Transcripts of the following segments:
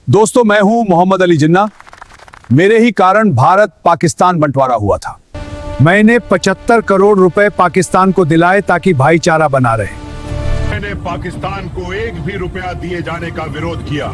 दोस्तों, मैं हूं मोहम्मद अली जिन्ना। मेरे ही कारण भारत पाकिस्तान बंटवारा हुआ था। मैंने 75 करोड़ रुपए पाकिस्तान को दिलाए ताकि भाईचारा बना रहे। मैंने पाकिस्तान को एक भी रुपया दिए जाने का विरोध किया,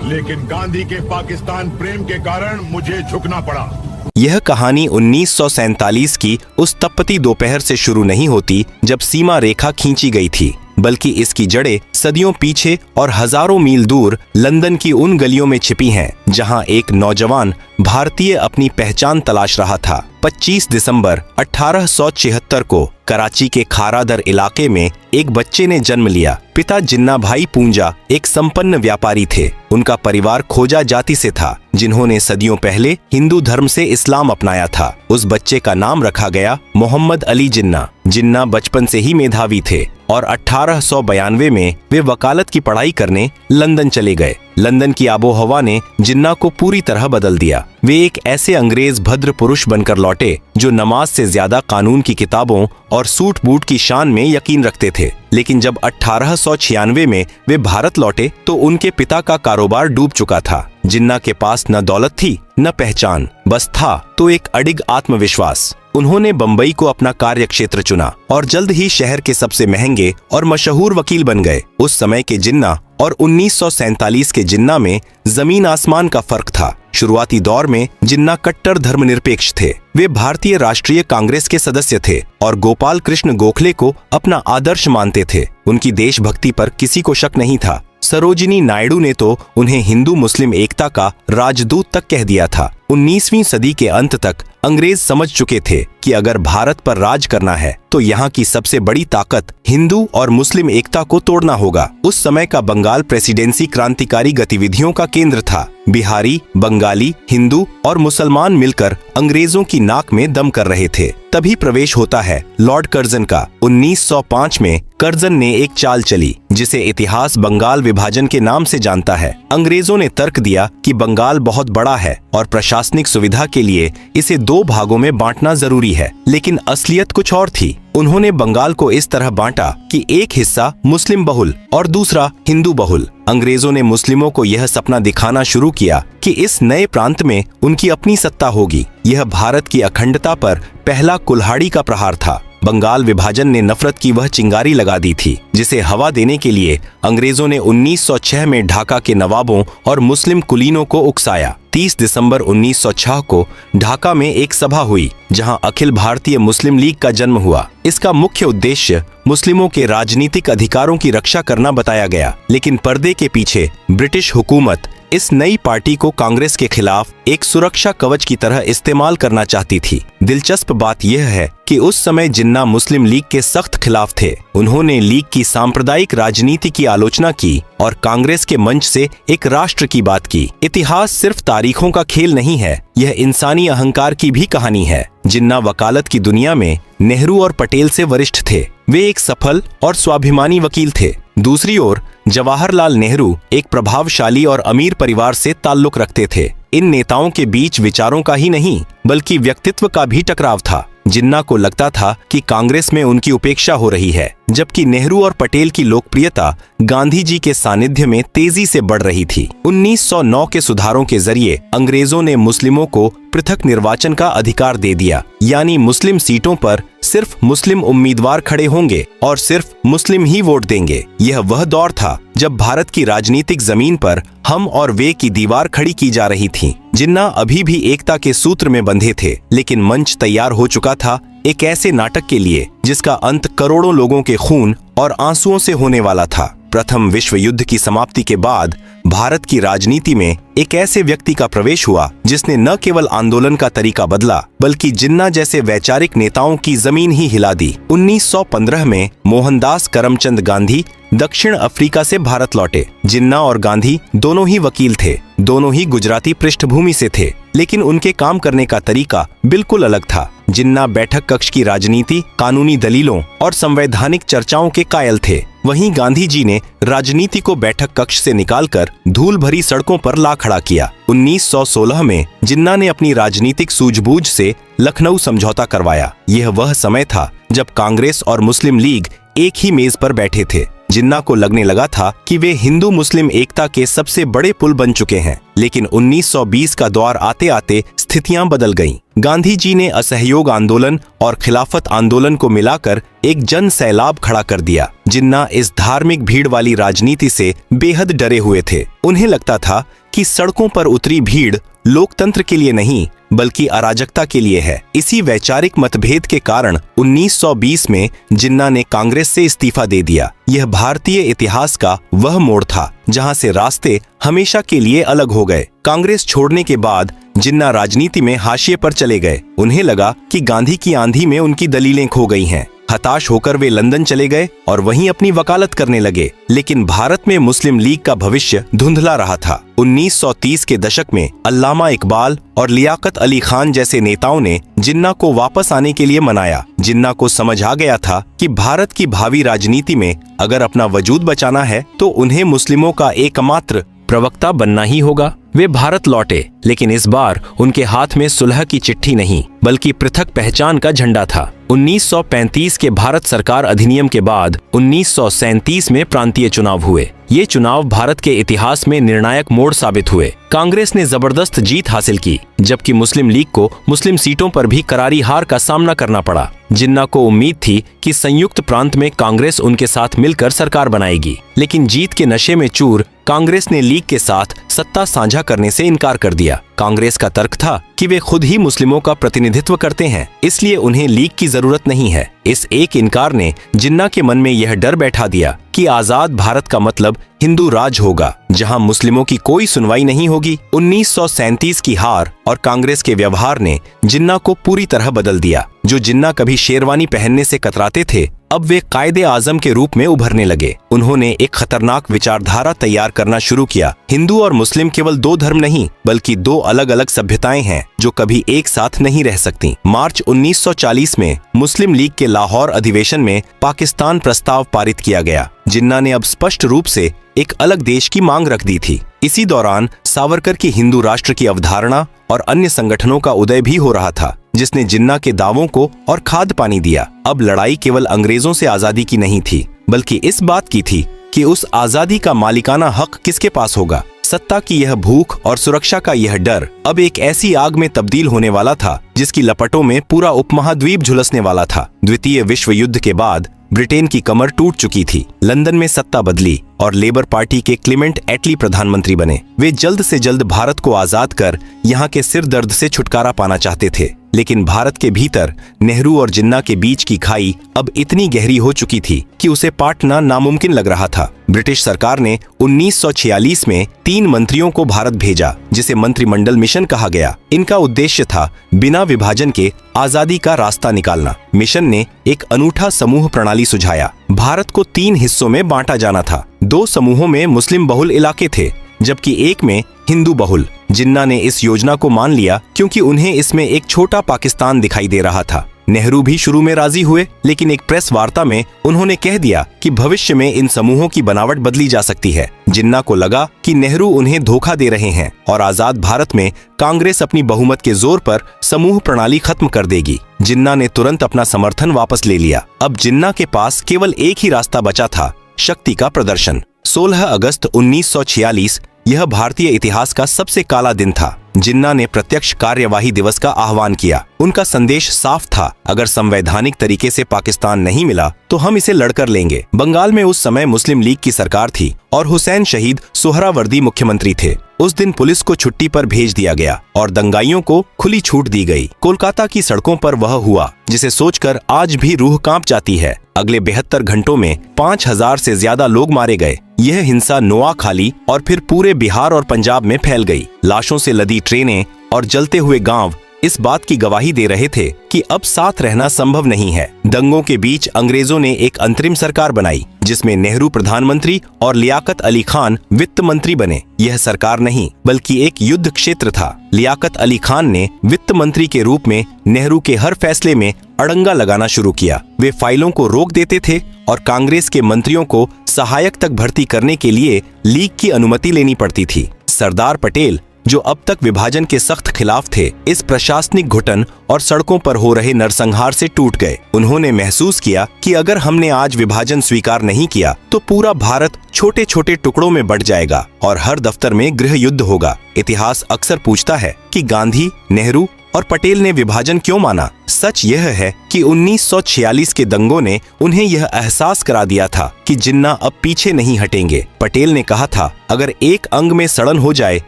लेकिन गांधी के पाकिस्तान प्रेम के कारण मुझे झुकना पड़ा। यह कहानी 1947 की उस तपती दोपहर से शुरू नहीं होती जब सीमा रेखा खींची गई थी, बल्कि इसकी जड़ें सदियों पीछे और हजारों मील दूर लंदन की उन गलियों में छिपी हैं, जहां एक नौजवान भारतीय अपनी पहचान तलाश रहा था। 25 दिसंबर 1876 को कराची के खारादर इलाके में एक बच्चे ने जन्म लिया। पिता जिन्ना भाई पूंजा एक संपन्न व्यापारी थे। उनका परिवार खोजा जाति से था, जिन्होंने सदियों पहले हिंदू धर्म से इस्लाम अपनाया था। उस बच्चे का नाम रखा गया मोहम्मद अली जिन्ना। जिन्ना बचपन से ही मेधावी थे और 1892 में वे वकालत की पढ़ाई करने लंदन चले गए। लंदन की आबोहवा ने जिन्ना को पूरी तरह बदल दिया। वे एक ऐसे अंग्रेज भद्र पुरुष बनकर लौटे जो नमाज से ज्यादा कानून की किताबों और सूट बूट की शान में यकीन रखते थे। लेकिन जब 1896 में वे भारत लौटे तो उनके पिता का कारोबार डूब चुका था। जिन्ना के पास न दौलत थी न पहचान, बस था तो एक अडिग आत्मविश्वास। उन्होंने बंबई को अपना कार्य क्षेत्र चुना और जल्द ही शहर के सबसे महंगे और मशहूर वकील बन गए। उस समय के जिन्ना और 1947 के जिन्ना में जमीन आसमान का फर्क था। शुरुआती दौर में जिन्ना कट्टर धर्मनिरपेक्ष थे। वे भारतीय राष्ट्रीय कांग्रेस के सदस्य थे और गोपाल कृष्ण गोखले को अपना आदर्श मानते थे। उनकी देशभक्ति पर किसी को शक नहीं था। सरोजिनी नायडू ने तो उन्हें हिंदू मुस्लिम एकता का राजदूत तक कह दिया था। 19वीं सदी के अंत तक अंग्रेज समझ चुके थे कि अगर भारत पर राज करना है तो यहाँ की सबसे बड़ी ताकत हिंदू और मुस्लिम एकता को तोड़ना होगा। उस समय का बंगाल प्रेसिडेंसी क्रांतिकारी गतिविधियों का केंद्र था। बिहारी, बंगाली, हिंदू और मुसलमान मिलकर अंग्रेजों की नाक में दम कर रहे थे। तभी प्रवेश होता है लॉर्ड कर्जन का। 1905 में कर्जन ने एक चाल चली जिसे इतिहास बंगाल विभाजन के नाम से जानता है। अंग्रेजों ने तर्क दिया कि बंगाल बहुत बड़ा है और प्रशासनिक सुविधा के लिए इसे 2 भागों में बांटना जरूरी है, लेकिन असलियत कुछ और थी। उन्होंने बंगाल को इस तरह बांटा कि एक हिस्सा मुस्लिम बहुल और दूसरा हिंदू बहुल। अंग्रेजों ने मुस्लिमों को यह सपना दिखाना शुरू किया कि इस नए प्रांत में उनकी अपनी सत्ता होगी। यह भारत की अखंडता पर पहला कुल्हाड़ी का प्रहार था। बंगाल विभाजन ने नफरत की वह चिंगारी लगा दी थी जिसे हवा देने के लिए अंग्रेजों ने 1906 में ढाका के नवाबों और मुस्लिम कुलीनों को उकसाया। 30 दिसंबर 1906 को ढाका में एक सभा हुई जहां अखिल भारतीय मुस्लिम लीग का जन्म हुआ। इसका मुख्य उद्देश्य मुस्लिमों के राजनीतिक अधिकारों की रक्षा करना बताया गया, लेकिन पर्दे के पीछे ब्रिटिश हुकूमत इस नई पार्टी को कांग्रेस के खिलाफ एक सुरक्षा कवच की तरह इस्तेमाल करना चाहती थी। दिलचस्प बात यह है कि उस समय जिन्ना मुस्लिम लीग के सख्त खिलाफ थे। उन्होंने लीग की सांप्रदायिक राजनीति की आलोचना की और कांग्रेस के मंच से एक राष्ट्र की बात की। इतिहास सिर्फ तारीखों का खेल नहीं है, यह इंसानी अहंकार की भी कहानी है। जिन्ना वकालत की दुनिया में नेहरू और पटेल से वरिष्ठ थे। वे एक सफल और स्वाभिमानी वकील थे। दूसरी ओर जवाहरलाल नेहरू एक प्रभावशाली और अमीर परिवार से ताल्लुक रखते थे। इन नेताओं के बीच विचारों का ही नहीं बल्कि व्यक्तित्व का भी टकराव था। जिन्ना को लगता था कि कांग्रेस में उनकी उपेक्षा हो रही है, जबकि नेहरू और पटेल की लोकप्रियता गांधी जी के सानिध्य में तेजी से बढ़ रही थी। 1909 के सुधारों के जरिए अंग्रेजों ने मुस्लिमों को पृथक निर्वाचन का अधिकार दे दिया, यानी मुस्लिम सीटों पर सिर्फ मुस्लिम उम्मीदवार खड़े होंगे और सिर्फ मुस्लिम ही वोट देंगे। यह वह दौर था जब भारत की राजनीतिक जमीन पर हम और वे की दीवार खड़ी की जा रही थी। जिन्ना अभी भी एकता के सूत्र में बंधे थे, लेकिन मंच तैयार हो चुका था एक ऐसे नाटक के लिए जिसका अंत करोड़ों लोगों के खून और आंसुओं से होने वाला था। प्रथम विश्व युद्ध की समाप्ति के बाद भारत की राजनीति में एक ऐसे व्यक्ति का प्रवेश हुआ जिसने न केवल आंदोलन का तरीका बदला बल्कि जिन्ना जैसे वैचारिक नेताओं की जमीन ही हिला दी। 1915 में मोहनदास करमचंद गांधी दक्षिण अफ्रीका से भारत लौटे। जिन्ना और गांधी दोनों ही वकील थे, दोनों ही गुजराती पृष्ठभूमि से थे, लेकिन उनके काम करने का तरीका बिल्कुल अलग था। जिन्ना बैठक कक्ष की राजनीति, कानूनी दलीलों और संवैधानिक चर्चाओं के कायल थे, वहीं गांधी जी ने राजनीति को बैठक कक्ष से निकालकर धूल भरी सड़कों पर ला खड़ा किया। 1916 में जिन्ना ने अपनी राजनीतिक सूझबूझ से लखनऊ समझौता करवाया। यह वह समय था जब कांग्रेस और मुस्लिम लीग एक ही मेज पर बैठे थे। जिन्ना को लगने लगा था कि वे हिंदू मुस्लिम एकता के सबसे बड़े पुल बन चुके हैं। लेकिन 1920 का दौर आते आते स्थितियां बदल गईं। गांधी जी ने असहयोग आंदोलन और खिलाफत आंदोलन को मिलाकर एक जन सैलाब खड़ा कर दिया। जिन्ना इस धार्मिक भीड़ वाली राजनीति से बेहद डरे हुए थे। उन्हें लगता था कि सड़कों पर उतरी भीड़ लोकतंत्र के लिए नहीं बल्कि अराजकता के लिए है। इसी वैचारिक मतभेद के कारण 1920 में जिन्ना ने कांग्रेस से इस्तीफा दे दिया। यह भारतीय इतिहास का वह मोड़ था जहां से रास्ते हमेशा के लिए अलग हो गए। कांग्रेस छोड़ने के बाद जिन्ना राजनीति में हाशिए पर चले गए। उन्हें लगा कि गांधी की आंधी में उनकी दलीलें खो गई हैं। हताश होकर वे लंदन चले गए और वहीं अपनी वकालत करने लगे। लेकिन भारत में मुस्लिम लीग का भविष्य धुंधला रहा था। 1930 के दशक में अल्लामा इकबाल और लियाकत अली खान जैसे नेताओं ने जिन्ना को वापस आने के लिए मनाया। जिन्ना को समझ आ गया था कि भारत की भावी राजनीति में अगर अपना वजूद बचाना है तो उन्हें मुस्लिमों का एकमात्र प्रवक्ता बनना ही होगा। वे भारत लौटे, लेकिन इस बार उनके हाथ में सुलह की चिट्ठी नहीं बल्कि पृथक पहचान का झंडा था। 1935 के भारत सरकार अधिनियम के बाद 1937 में प्रांतीय चुनाव हुए। ये चुनाव भारत के इतिहास में निर्णायक मोड़ साबित हुए। कांग्रेस ने जबरदस्त जीत हासिल की, जबकि मुस्लिम लीग को मुस्लिम सीटों पर भी करारी हार का सामना करना पड़ा। जिन्ना को उम्मीद थी कि संयुक्त प्रांत में कांग्रेस उनके साथ मिलकर सरकार बनाएगी, लेकिन जीत के नशे में चूर कांग्रेस ने लीग के साथ सत्ता साझा करने से इनकार कर दिया। कांग्रेस का तर्क था कि वे खुद ही मुस्लिमों का प्रतिनिधित्व करते हैं, इसलिए उन्हें लीग की जरूरत नहीं है। इस एक इनकार ने जिन्ना के मन में यह डर बैठा दिया कि आजाद भारत का मतलब हिंदू राज होगा, जहां मुस्लिमों की कोई सुनवाई नहीं होगी। 1937 की हार और कांग्रेस के व्यवहार ने जिन्ना को पूरी तरह बदल दिया। जो जिन्ना कभी शेरवानी पहनने से कतराते थे, अब वे कायदे आजम के रूप में उभरने लगे। उन्होंने एक खतरनाक विचारधारा तैयार करना शुरू किया। हिंदू और मुस्लिम केवल दो धर्म नहीं बल्कि दो अलग अलग सभ्यताएं हैं जो कभी एक साथ नहीं रह सकती। मार्च 1940 में मुस्लिम लीग के लाहौर अधिवेशन में पाकिस्तान प्रस्ताव पारित किया गया। जिन्ना ने अब स्पष्ट रूप से एक अलग देश की मांग रख दी थी। इसी दौरान सावरकर की हिंदू राष्ट्र की अवधारणा और अन्य संगठनों का उदय भी हो रहा था, जिसने जिन्ना के दावों को और खाद पानी दिया। अब लड़ाई केवल अंग्रेजों से आजादी की नहीं थी, बल्कि इस बात की थी कि उस आजादी का मालिकाना हक किसके पास होगा। सत्ता की यह भूख और सुरक्षा का यह डर अब एक ऐसी आग में तब्दील होने वाला था जिसकी लपटों में पूरा उपमहाद्वीप झुलसने वाला था। द्वितीय विश्व युद्ध के बाद ब्रिटेन की कमर टूट चुकी थी। लंदन में सत्ता बदली और लेबर पार्टी के क्लेमेंट एटली प्रधानमंत्री बने। वे जल्द से जल्द भारत को आजाद कर यहाँ के सिर दर्द से छुटकारा पाना चाहते थे, लेकिन भारत के भीतर नेहरू और जिन्ना के बीच की खाई अब इतनी गहरी हो चुकी थी कि उसे पाटना नामुमकिन लग रहा था। ब्रिटिश सरकार ने 1946 में 3 मंत्रियों को भारत भेजा, जिसे मंत्रिमंडल मिशन कहा गया। इनका उद्देश्य था बिना विभाजन के आजादी का रास्ता निकालना। मिशन ने एक अनूठा समूह प्रणाली सुझाया। भारत को 3 हिस्सों में बांटा जाना था। 2 समूहों में मुस्लिम बहुल इलाके थे, जबकि एक में हिंदू बहुल। जिन्ना ने इस योजना को मान लिया क्योंकि उन्हें इसमें एक छोटा पाकिस्तान दिखाई दे रहा था। नेहरू भी शुरू में राजी हुए, लेकिन एक प्रेस वार्ता में उन्होंने कह दिया कि भविष्य में इन समूहों की बनावट बदली जा सकती है। जिन्ना को लगा कि नेहरू उन्हें धोखा दे रहे हैं और आजाद भारत में कांग्रेस अपनी बहुमत के जोर पर समूह प्रणाली खत्म कर देगी। जिन्ना ने तुरंत अपना समर्थन वापस ले लिया। अब जिन्ना के पास केवल एक ही रास्ता बचा था, शक्ति का प्रदर्शन। 16 अगस्त 1946 यह भारतीय इतिहास का सबसे काला दिन था। जिन्ना ने प्रत्यक्ष कार्यवाही दिवस का आह्वान किया। उनका संदेश साफ था, अगर संवैधानिक तरीके से पाकिस्तान नहीं मिला तो हम इसे लड़कर लेंगे। बंगाल में उस समय मुस्लिम लीग की सरकार थी और हुसैन शहीद सोहरावर्दी मुख्यमंत्री थे। उस दिन पुलिस को छुट्टी पर भेज दिया गया और दंगाइयों को खुली छूट दी गई। कोलकाता की सड़कों पर वह हुआ जिसे सोचकर आज भी रूह कांप जाती है। अगले 72 घंटों में 5000 से ज्यादा लोग मारे गए। यह हिंसा नोआखाली और फिर पूरे बिहार और पंजाब में फैल गई। लाशों से लदी ट्रेनें और जलते हुए गांव इस बात की गवाही दे रहे थे कि अब साथ रहना संभव नहीं है। दंगों के बीच अंग्रेजों ने एक अंतरिम सरकार बनाई, जिसमें नेहरू प्रधानमंत्री और लियाकत अली खान वित्त मंत्री बने। यह सरकार नहीं बल्कि एक युद्ध क्षेत्र था। लियाकत अली खान ने वित्त मंत्री के रूप में नेहरू के हर फैसले में अड़ंगा लगाना शुरू किया। वे फाइलों को रोक देते थे और कांग्रेस के मंत्रियों को सहायक तक भर्ती करने के लिए लीग की अनुमति लेनी पड़ती थी। सरदार पटेल जो अब तक विभाजन के सख्त खिलाफ थे, इस प्रशासनिक घुटन और सड़कों पर हो रहे नरसंहार से टूट गए। उन्होंने महसूस किया कि अगर हमने आज विभाजन स्वीकार नहीं किया तो पूरा भारत छोटे छोटे टुकड़ों में बंट जाएगा और हर दफ्तर में गृह युद्ध होगा। इतिहास अक्सर पूछता है कि गांधी, नेहरू और पटेल ने विभाजन क्यों माना। सच यह है कि 1946 के दंगों ने उन्हें यह एहसास करा दिया था कि जिन्ना अब पीछे नहीं हटेंगे। पटेल ने कहा था, अगर एक अंग में सड़न हो जाए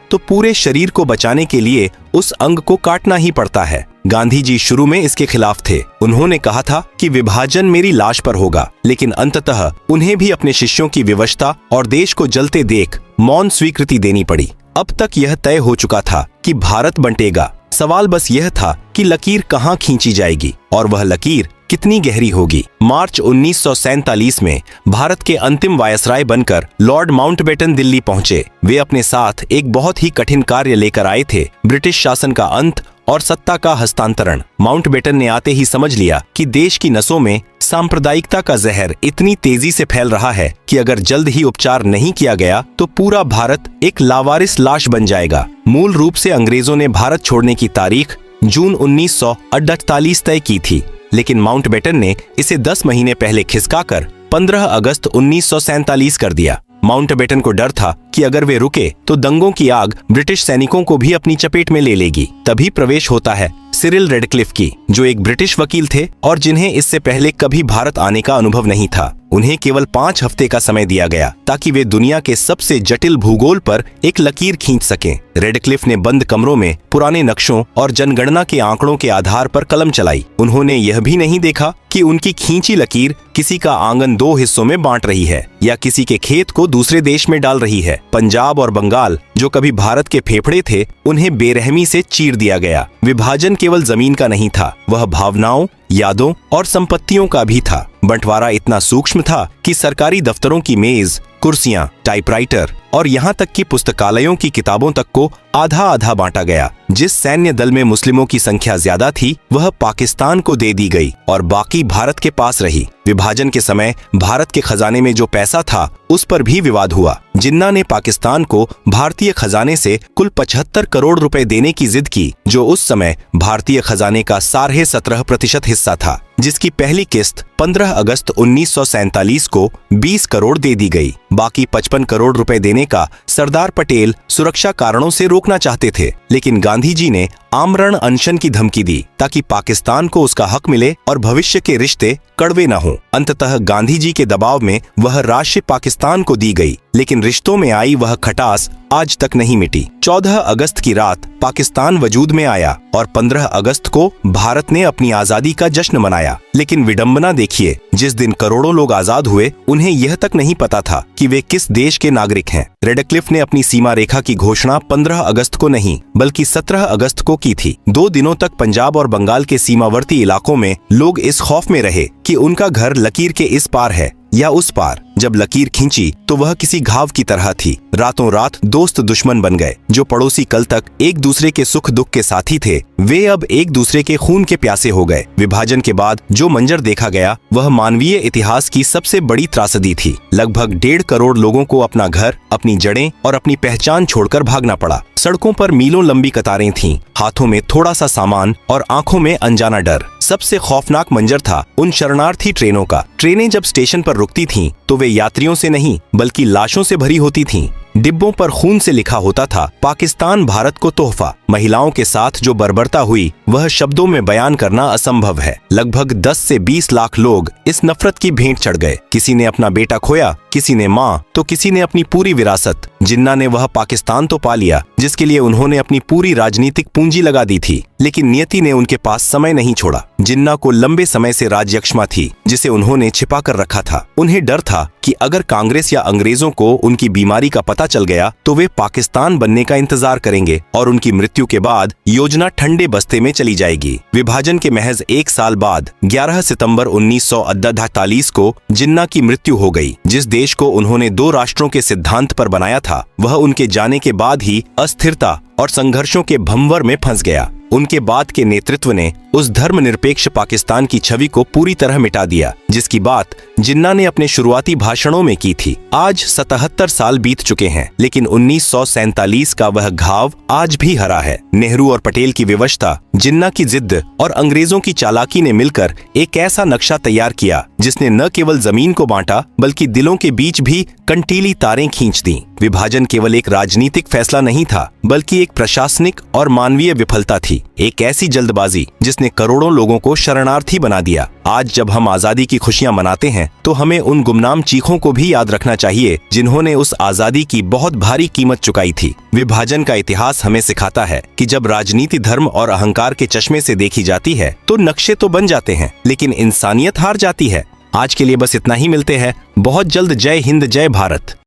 तो पूरे शरीर को बचाने के लिए उस अंग को काटना ही पड़ता है। गांधी जी शुरू में इसके खिलाफ थे। उन्होंने कहा था कि विभाजन मेरी लाश पर होगा, लेकिन अंततः उन्हें भी अपने शिष्यों की विवशता और देश को जलते देख मौन स्वीकृति देनी पड़ी। अब तक यह तय हो चुका था कि भारत बंटेगा। सवाल बस यह था कि लकीर कहां खींची जाएगी और वह लकीर कितनी गहरी होगी। मार्च 1947 में भारत के अंतिम वायसराय बनकर लॉर्ड माउंटबेटन दिल्ली पहुंचे। वे अपने साथ एक बहुत ही कठिन कार्य लेकर आए थे, ब्रिटिश शासन का अंत और सत्ता का हस्तांतरण। माउंटबेटन ने आते ही समझ लिया कि देश की नसों में सांप्रदायिकता का जहर इतनी तेजी से फैल रहा है कि अगर जल्द ही उपचार नहीं किया गया तो पूरा भारत एक लावारिस लाश बन जाएगा। मूल रूप से अंग्रेजों ने भारत छोड़ने की तारीख जून 1948 तय की थी, लेकिन माउंटबेटन ने इसे 10 महीने पहले खिसकाकर 15 अगस्त 1947 कर दिया। माउंटबेटन को डर था कि अगर वे रुके तो दंगों की आग ब्रिटिश सैनिकों को भी अपनी चपेट में ले लेगी। तभी प्रवेश होता है सिरिल रेडक्लिफ की, जो एक ब्रिटिश वकील थे और जिन्हें इससे पहले कभी भारत आने का अनुभव नहीं था। उन्हें केवल 5 हफ्ते का समय दिया गया ताकि वे दुनिया के सबसे जटिल भूगोल पर एक लकीर खींच सकें। रेडक्लिफ ने बंद कमरों में पुराने नक्शों और जनगणना के आंकड़ों के आधार पर कलम चलाई। उन्होंने यह भी नहीं देखा कि उनकी खींची लकीर किसी का आंगन 2 हिस्सों में बांट रही है या किसी के खेत को दूसरे देश में डाल रही है। पंजाब और बंगाल, जो कभी भारत के फेफड़े थे, उन्हें बेरहमी से चीर दिया गया। विभाजन केवल जमीन का नहीं था, वह भावनाओं, यादों और संपत्तियों का भी था। बंटवारा इतना सूक्ष्म था कि सरकारी दफ्तरों की मेज, कुर्सियां, टाइपराइटर और यहाँ तक कि पुस्तकालयों की किताबों तक को आधा आधा बांटा गया। जिस सैन्य दल में मुस्लिमों की संख्या ज्यादा थी वह पाकिस्तान को दे दी गई और बाकी भारत के पास रही। विभाजन के समय भारत के खजाने में जो पैसा था उस पर भी विवाद हुआ। जिन्ना ने पाकिस्तान को भारतीय खजाने से कुल 75 करोड़ रुपए देने की जिद की, जो उस समय भारतीय खजाने का 17.5% हिस्सा था, जिसकी पहली किस्त 15 अगस्त 1947 को 20 करोड़ दे दी गई। बाकी 55 करोड़ रुपए देने का सरदार पटेल सुरक्षा कारणों से रोकना चाहते थे, लेकिन गांधी जी ने आमरण अनशन की धमकी दी ताकि पाकिस्तान को उसका हक मिले और भविष्य के रिश्ते कड़वे न हों। अंततः गांधी जी के दबाव में वह राशि पाकिस्तान को दी गई, लेकिन रिश्तों में आई वह खटास आज तक नहीं मिटी। 14 अगस्त की रात पाकिस्तान वजूद में आया और 15 अगस्त को भारत ने अपनी आजादी का जश्न मनाया। लेकिन विडंबना देखिए, जिस दिन करोड़ों लोग आजाद हुए उन्हें यह तक नहीं पता था कि वे किस देश के नागरिक हैं। रेडक्लिफ ने अपनी सीमा रेखा की घोषणा 15 अगस्त को नहीं बल्कि 17 अगस्त को की थी। 2 दिनों तक पंजाब और बंगाल के सीमावर्ती इलाकों में लोग इस खौफ में रहे कि उनका घर लकीर के इस पार है या उस पार। जब लकीर खींची तो वह किसी घाव की तरह थी। रातों रात दोस्त दुश्मन बन गए। जो पड़ोसी कल तक एक दूसरे के सुख दुख के साथी थे, वे अब एक दूसरे के खून के प्यासे हो गए। विभाजन के बाद जो मंजर देखा गया वह मानवीय इतिहास की सबसे बड़ी त्रासदी थी। लगभग 1.5 करोड़ लोगों को अपना घर, अपनी जड़ें और अपनी पहचान छोड़कर भागना पड़ा। सड़कों पर मीलों लंबी कतारें थीं, हाथों में थोड़ा सा सामान और आंखों में अनजाना डर। सबसे खौफनाक मंजर था उन शरणार्थी ट्रेनों का। ट्रेनें जब स्टेशन पर रुकती थीं तो वे यात्रियों से नहीं बल्कि लाशों से भरी होती थीं। डिब्बों पर खून से लिखा होता था, पाकिस्तान भारत को तोहफा। महिलाओं के साथ जो बर्बरता हुई वह शब्दों में बयान करना असंभव है। लगभग 10 से 20 लाख लोग इस नफरत की भेंट चढ़ गए। किसी ने अपना बेटा खोया, किसी ने माँ, तो किसी ने अपनी पूरी विरासत। जिन्ना ने वह पाकिस्तान तो पा लिया जिसके लिए उन्होंने अपनी पूरी राजनीतिक पूंजी लगा दी थी, लेकिन नियति ने उनके पास समय नहीं छोड़ा। जिन्ना को लंबे समय से राजयक्ष्मा थी जिसे उन्होंने छिपा कर रखा था। उन्हें डर था कि अगर कांग्रेस या अंग्रेजों को उनकी बीमारी का पता चल गया तो वे पाकिस्तान बनने का इंतजार करेंगे और उनकी मृत्यु के बाद योजना ठंडे बस्ते में चली जाएगी। विभाजन के महज 1 साल बाद 11 सितंबर 1948 को जिन्ना की मृत्यु हो गई। जिस देश को उन्होंने 2 राष्ट्रों के सिद्धांत पर बनाया था वह उनके जाने के बाद ही अस्थिरता और संघर्षों के भंवर में फंस गया। उनके बाद के नेतृत्व ने उस धर्मनिरपेक्ष पाकिस्तान की छवि को पूरी तरह मिटा दिया, जिसकी बात जिन्ना ने अपने शुरुआती भाषणों में की थी। आज 77 साल बीत चुके हैं, लेकिन 1947 का वह घाव आज भी हरा है। नेहरू और पटेल की विवशता, जिन्ना की जिद्द और अंग्रेजों की चालाकी ने मिलकर एक ऐसा नक्शा तैयार किया जिसने न केवल जमीन को बांटा बल्कि दिलों के बीच भी कंटीली तारें खींच दी। विभाजन केवल एक राजनीतिक फैसला नहीं था, बल्कि एक प्रशासनिक और मानवीय विफलता थी, एक ऐसी जल्दबाजी जिसने करोड़ों लोगों को शरणार्थी बना दिया। आज जब हम आजादी की खुशियां मनाते हैं तो हमें उन गुमनाम चीखों को भी याद रखना चाहिए जिन्होंने उस आजादी की बहुत भारी कीमत चुकाई थी। विभाजन का इतिहास हमें सिखाता है कि जब राजनीति धर्म और अहंकार के चश्मे से देखी जाती है तो नक्शे तो बन जाते हैं, लेकिन इंसानियत हार जाती है। आज के लिए बस इतना ही, मिलते हैं बहुत जल्द। जय हिंद, जय भारत।